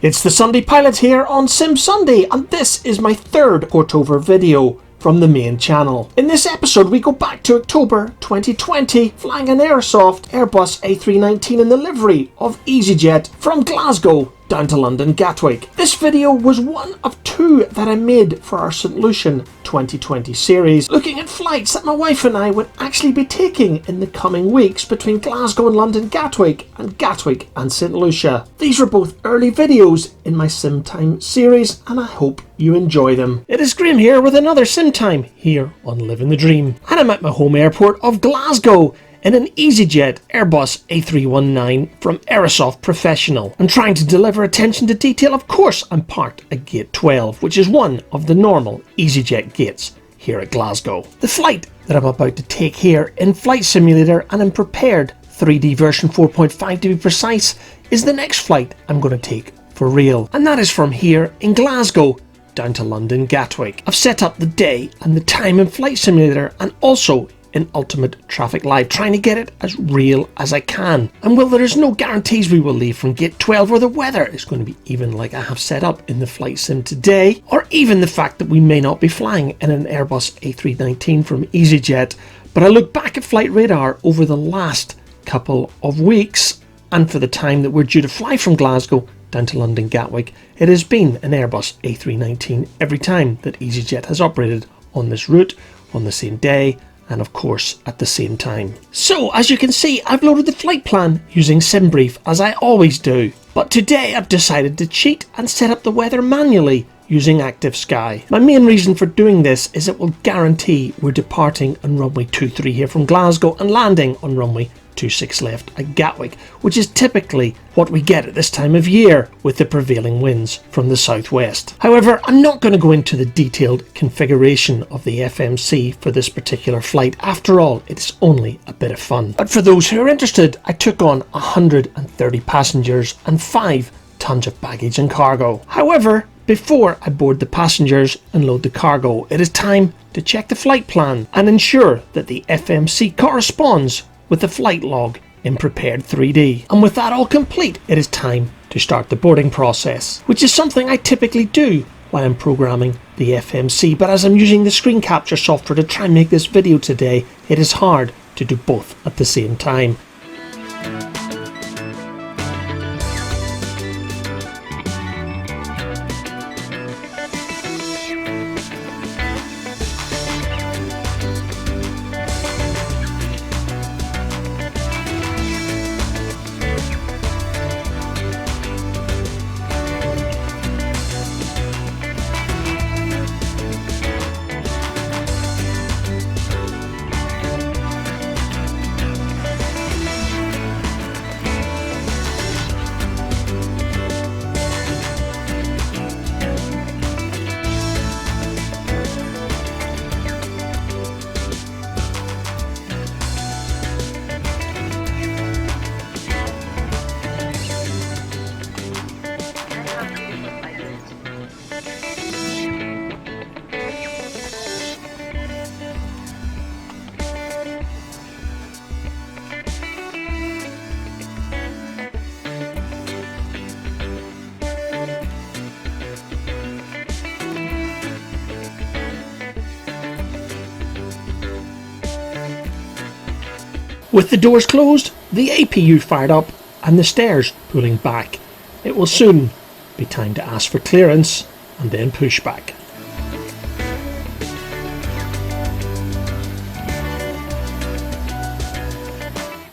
It's the Sunday Pilot here on Sim Sunday, and this is my third portover video from the main channel. In this episode we go back to October 2020, flying an Aerosoft Airbus A319 in the livery of EasyJet from Glasgow down to London Gatwick. This video was one of two that I made for our Saint Lucia 2020 series, looking at flights that my wife and I would actually be taking in the coming weeks between Glasgow and London Gatwick and Saint Lucia. These were both early videos in my Sim Time series, and I hope you enjoy them. It is Graham here with another Sim Time here on Living the Dream, and I'm at my home airport of Glasgow in an EasyJet Airbus A319 from Aerosoft Professional. And trying to deliver attention to detail, of course I'm parked at Gate 12, which is one of the normal EasyJet gates here at Glasgow. The flight that I'm about to take here in Flight Simulator and in prepared 3D version 4.5 to be precise, is the next flight I'm going to take for real. And that is from here in Glasgow down to London Gatwick. I've set up the day and the time in Flight Simulator and also in Ultimate Traffic Live, trying to get it as real as I can. And while there is no guarantees we will leave from Gate 12 or the weather is going to be even like I have set up in the flight sim today, or even the fact that we may not be flying in an Airbus A319 from EasyJet, but I look back at Flight Radar over the last couple of weeks, and for the time that we're due to fly from Glasgow down to London Gatwick, it has been an Airbus A319 every time that EasyJet has operated on this route, on the same day, and of course at the same time. So as you can see, I've loaded the flight plan using SimBrief as I always do, but today I've decided to cheat and set up the weather manually using Active Sky. My main reason for doing this is it will guarantee we're departing on runway 23 here from Glasgow and landing on runway 26 left at Gatwick, which is typically what we get at this time of year with the prevailing winds from the southwest. However, I'm not going to go into the detailed configuration of the FMC for this particular flight. After all, it's only a bit of fun. But for those who are interested, I took on 130 passengers and 5 tons of baggage and cargo. However, before I board the passengers and load the cargo, it is time to check the flight plan and ensure that the FMC corresponds with the flight log in prepared 3D. And with that all complete, it is time to start the boarding process, which is something I typically do while I'm programming the FMC, but as I'm using the screen capture software to try and make this video today, it is hard to do both at the same time. With the doors closed, the APU fired up and the stairs pulling back, it will soon be time to ask for clearance and then push back.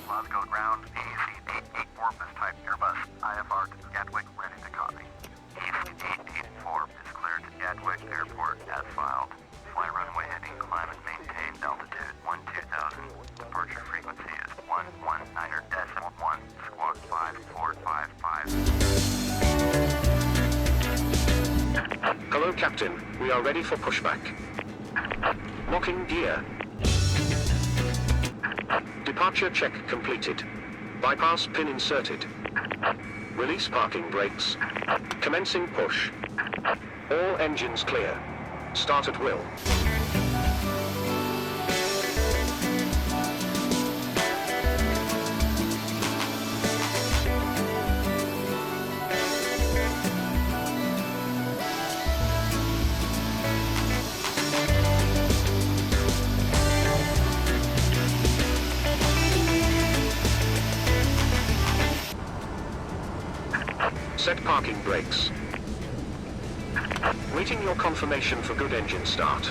Glasgow ground, EasyJet type Airbus IFR Gatwick ready to copy. EasyJet is cleared to Gatwick Airport as filed. Fly runway heading, climb and maintain altitude 12,000. Departure frequency is 119.1, squawk 5455. Hello, Captain. We are ready for pushback. Locking gear. Departure check completed. Bypass pin inserted. Release parking brakes. Commencing push. All engines clear. Start at will. Set parking brakes. Waiting your confirmation for good engine start.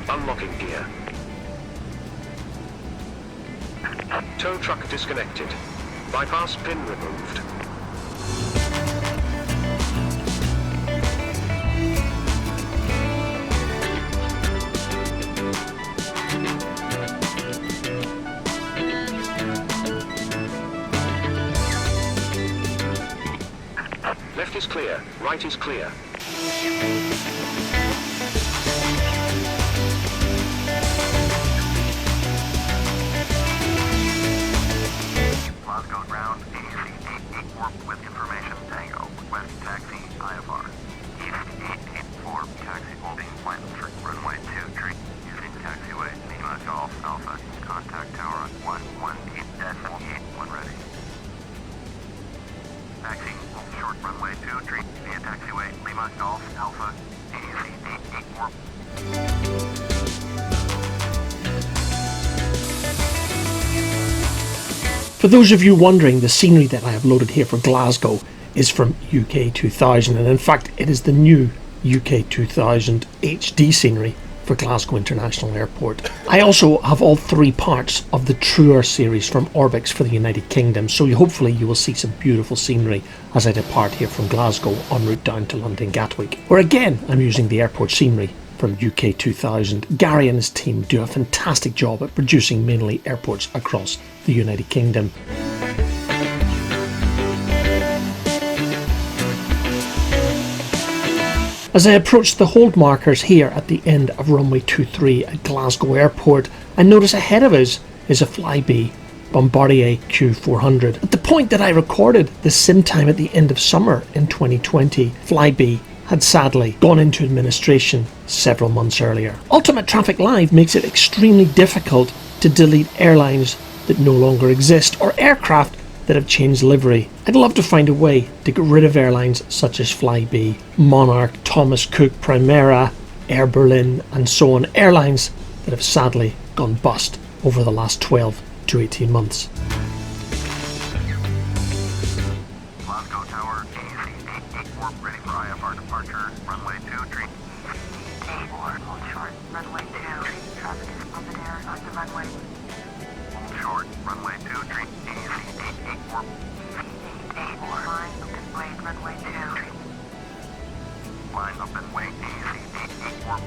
Unlocking gear. Tow truck disconnected. Bypass pin removed. Left is clear, right is clear. Glasgow ground, EasyJet with information Tango. Request taxi IFR. East 884, taxi holding flight for runway 23. Using taxiway Lima Golf Alpha. Contact tower 118-8, when ready. Taxi, hold short runway 23 via taxiway Lima Golf Alpha. EasyJet 884. For those of you wondering, the scenery that I have loaded here for Glasgow is from UK2000, and in fact it is the new UK2000 HD scenery for Glasgow International Airport. I also have all three parts of the Truer series from Orbx for the United Kingdom, so hopefully you will see some beautiful scenery as I depart here from Glasgow en route down to London Gatwick, where again I'm using the airport scenery from UK2000. Gary and his team do a fantastic job at producing mainly airports across the United Kingdom. As I approach the hold markers here at the end of runway 23 at Glasgow Airport, I notice ahead of us is a Flybe Bombardier Q400. At the point that I recorded the sim time at the end of summer in 2020, Flybe had sadly gone into administration several months earlier. Ultimate Traffic Live makes it extremely difficult to delete airlines that no longer exist or aircraft that have changed livery. I'd love to find a way to get rid of airlines such as Flybe, Monarch, Thomas Cook, Primera, Air Berlin and so on, airlines that have sadly gone bust over the last 12 to 18 months. Glasgow Tower, EasyJet ready for IFR departure, runway 23. 84, hold short, runway 23, traffic is pumping air on the runway. Hold short, runway 23, EasyJet 84. 84, line open wait, runway 23. Line open wait, EasyJet 84.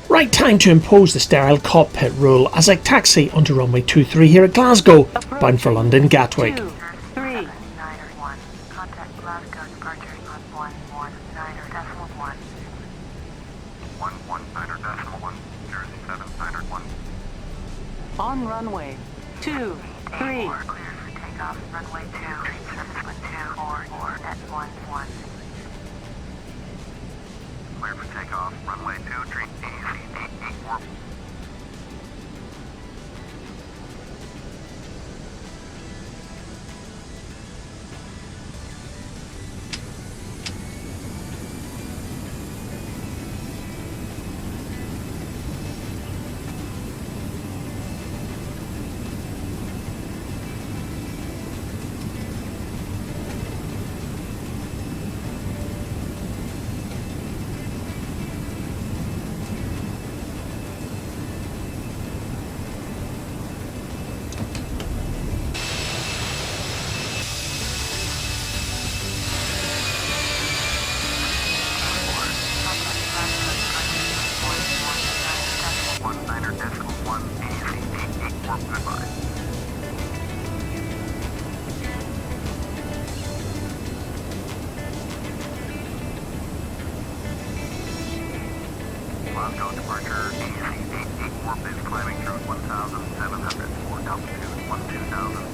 Right time to impose the sterile cockpit rule as I taxi onto runway 23 here at Glasgow, bound for London Gatwick. 2, 3. 9 1. Contact Glasgow departure on 119.1. 119.1. Jersey 791. On runway 23. Clear for takeoff, runway 2. Service with 244 at 11. Clear for takeoff, runway 23. EasyJet 84. Glasgow departure, EasyJet 84 is climbing through 1,700 for altitude 12,000.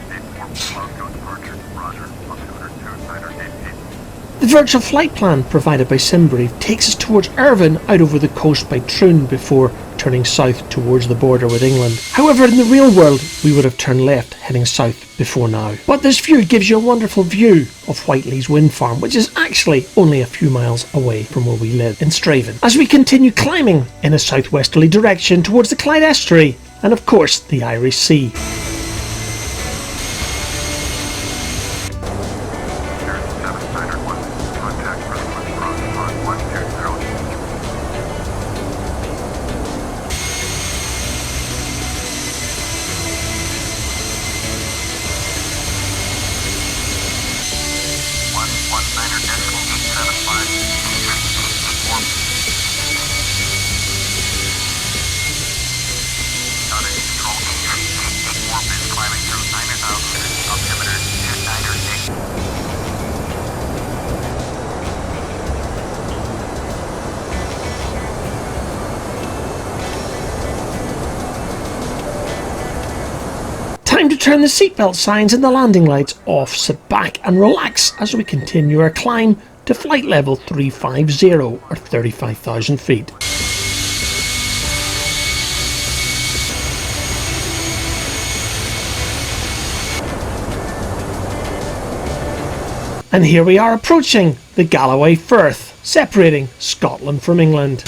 84 Glasgow departure, roger, 102 Niner 88. The virtual flight plan provided by SimBrief takes us towards Irvine out over the coast by Troon before turning south towards the border with England. However, in the real world, we would have turned left heading south before now. But this view gives you a wonderful view of Whiteley's wind farm, which is actually only a few miles away from where we live in Straven. As we continue climbing in a southwesterly direction towards the Clyde Estuary and of course the Irish Sea. Time to turn the seatbelt signs and the landing lights off, sit back and relax as we continue our climb to flight level 350 or 35,000 feet. And here we are approaching the Galloway Firth, separating Scotland from England.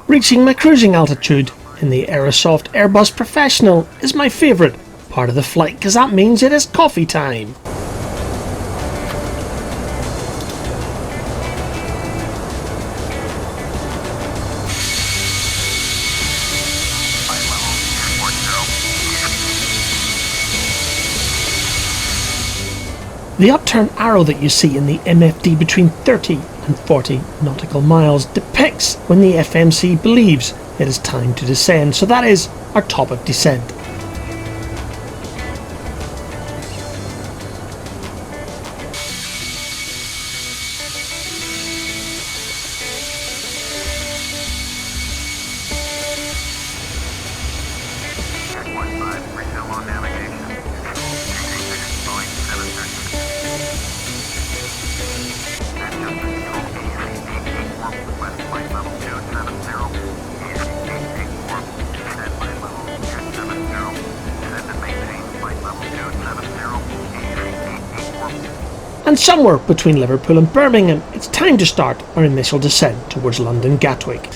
Reaching my cruising altitude in the Aerosoft Airbus Professional is my favourite part of the flight because that means it is coffee time. The upturn arrow that you see in the MFD between 30 and 40 nautical miles depicts when the FMC believes it is time to descend, so that is our top of descent. And somewhere between Liverpool and Birmingham, it's time to start our initial descent towards London Gatwick.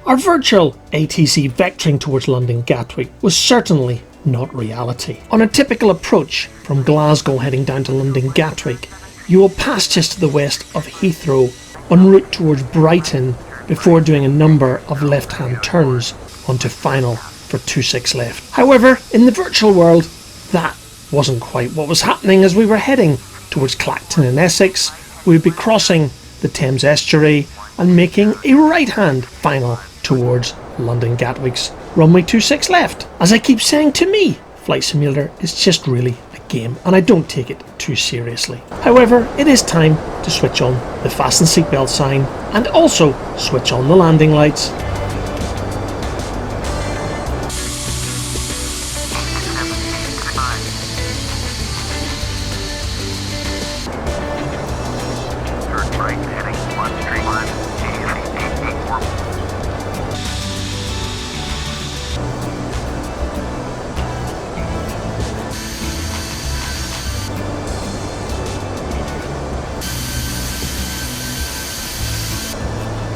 Our virtual ATC vectoring towards London Gatwick was certainly not reality. On a typical approach from Glasgow heading down to London Gatwick, you will pass just to the west of Heathrow en route towards Brighton before doing a number of left-hand turns onto final for 26 left. However, in the virtual world, that wasn't quite what was happening. As we were heading towards Clacton in Essex, we would be crossing the Thames Estuary and making a right-hand final towards London Gatwick's runway 26 left. As I keep saying, to me, Flight Simulator is just really a game and I don't take it too seriously. However, it is time to switch on the fasten seatbelt sign and also switch on the landing lights.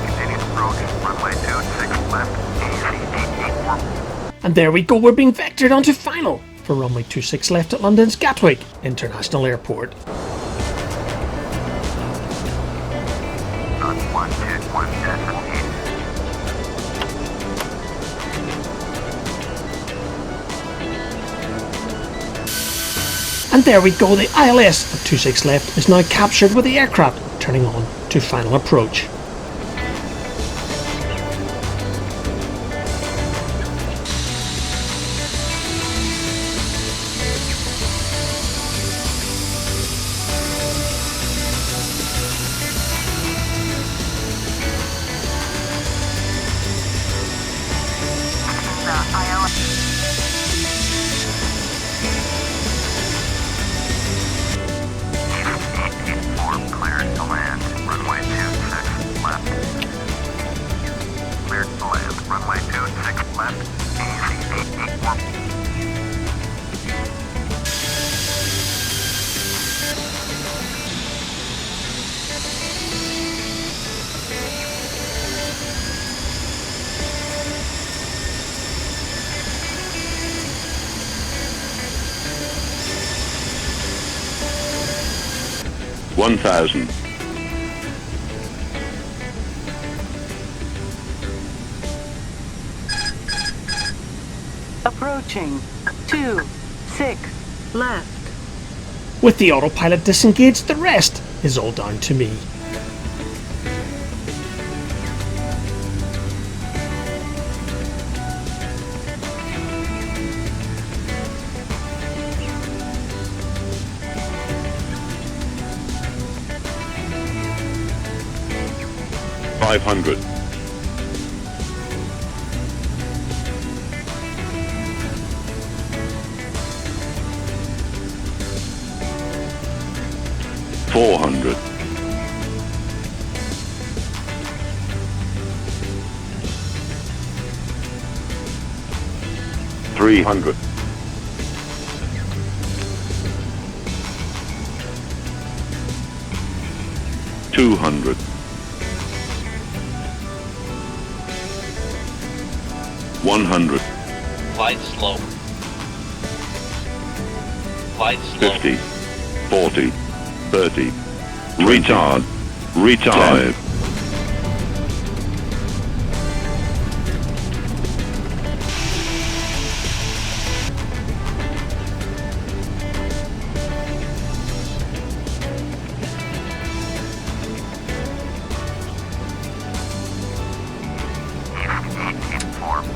Continue And there we go, we're being vectored onto final for runway 26 left at London's Gatwick International Airport. On 121.8. And there we go, the ILS at 26 left is now captured with the aircraft turning on to final approach. Cleared to land, runway 26 left. Cleared to land, runway 26 left, EasyJet Airbus. $1,000. Approaching 26 left. With the autopilot disengaged, the rest is all down to me. $500. $400. $300. $200. $100. Flight slow. Flight slow. 50. 40. 30. Retard. Retard.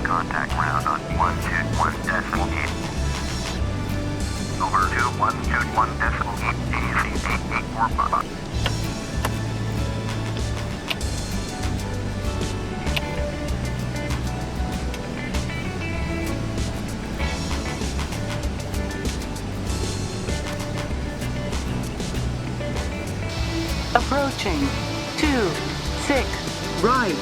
Contact ground on 121.8. Over to 121.8. EasyJet Airbus. Approaching 26 right.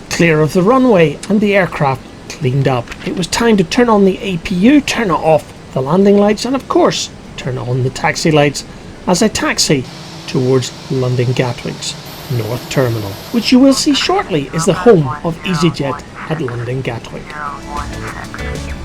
Clear of the runway and the aircraft cleaned up. It was time to turn on the APU, turn off the landing lights, and of course turn on the taxi lights as I taxi towards London Gatwick's North Terminal, which you will see shortly is the home of EasyJet at London Gatwick. 016.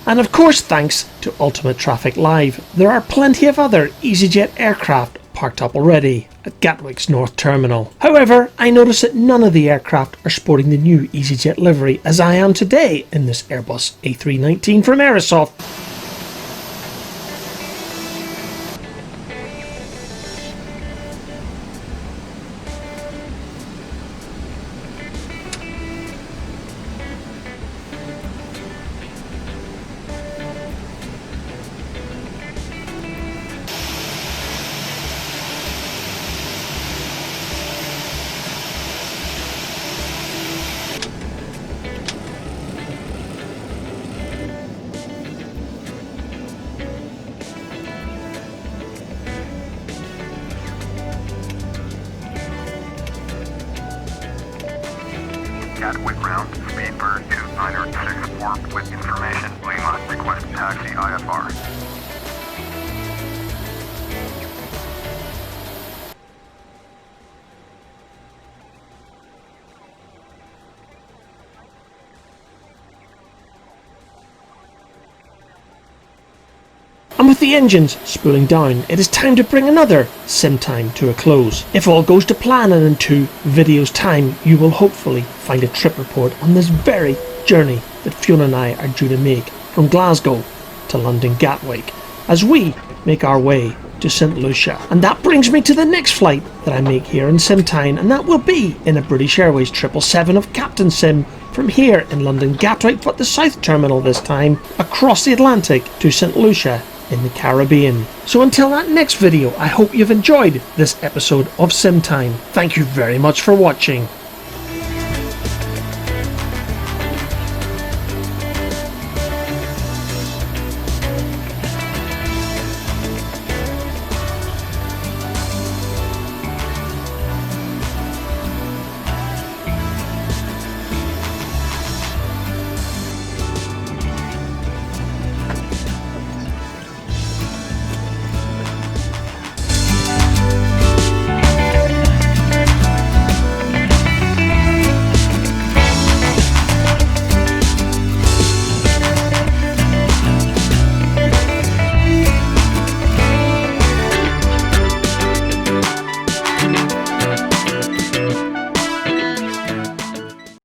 And of course, thanks to Ultimate Traffic Live, there are plenty of other EasyJet aircraft parked up already at Gatwick's North Terminal. However, I notice that none of the aircraft are sporting the new EasyJet livery as I am today in this Airbus A319 from Aerosoft. IFR. And with the engines spooling down, it is time to bring another sim time to a close. If all goes to plan, and in 2 videos time, you will hopefully find a trip report on this very journey that Fiona and I are due to make from Glasgow to London Gatwick, as we make our way to Saint Lucia. And that brings me to the next flight that I make here in Simtime, and that will be in a British Airways 777 of Captain Sim from here in London Gatwick, but the South Terminal this time, across the Atlantic to Saint Lucia in the Caribbean. So until that next video, I hope you've enjoyed this episode of Simtime. Thank you very much for watching.